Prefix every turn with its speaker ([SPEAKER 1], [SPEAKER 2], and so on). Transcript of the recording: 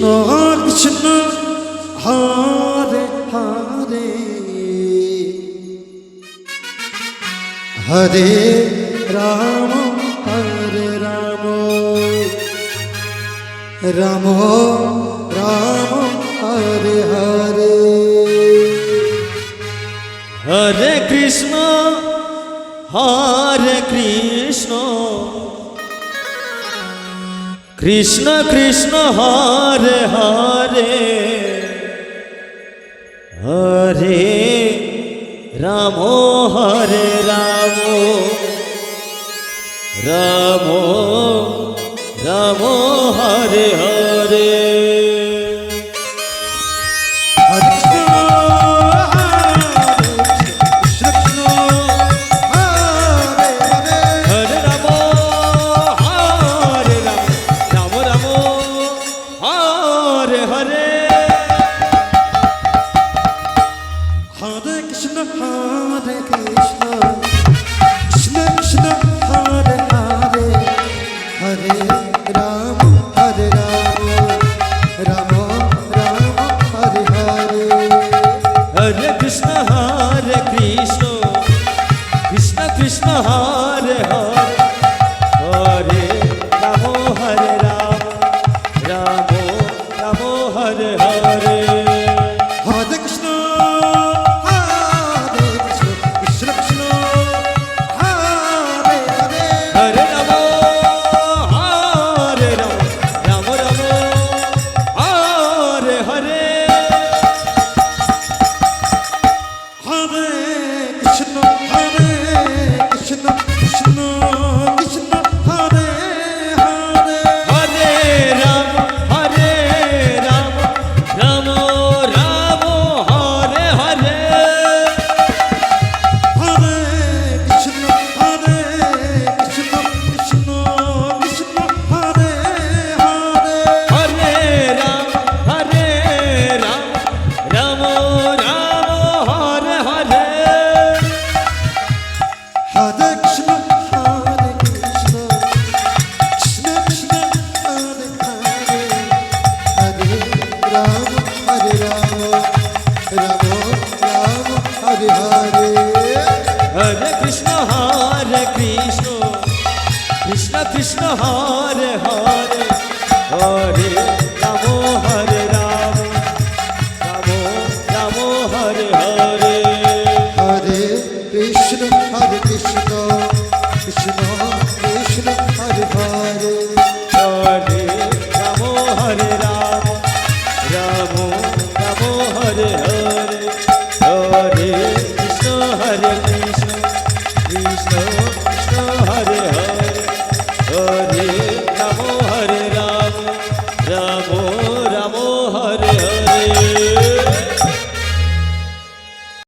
[SPEAKER 1] Krishna Krishna Hare Hare Hare Ram Ram Ram Hare Hare
[SPEAKER 2] Hare Krishna Krishna Krishna Hare Hare Hare Ram Ram Ram Hare Hare Krishna Hare Hare Hare Ram Ram Ram Hare Hare
[SPEAKER 1] Hare Krishna Krishna Krishna Hare Hare
[SPEAKER 2] Hare Ram Ram Ram Hare Hare
[SPEAKER 1] Hare Krishna Krishna Krishna Krishna Hare Hare
[SPEAKER 2] Hare Ram Ram Ram Hare Hare
[SPEAKER 1] Hare Krishna Krishna Krishna Krishna Hare Hare
[SPEAKER 2] Hare Ram Ram Hare Hare
[SPEAKER 1] Hare Krishna Krishna Krishna Krishna Hare Hare Hare Ram Ram Hare Hare
[SPEAKER 2] Hare Krishna Krishna Krishna Hare Hare Hare Ram Ram Hare Hare
[SPEAKER 1] Hare Krishna Krishna Krishna Hare Hare
[SPEAKER 2] Hare Ram Ram Hare Hare Hare Krishna Krishna Krishna Hare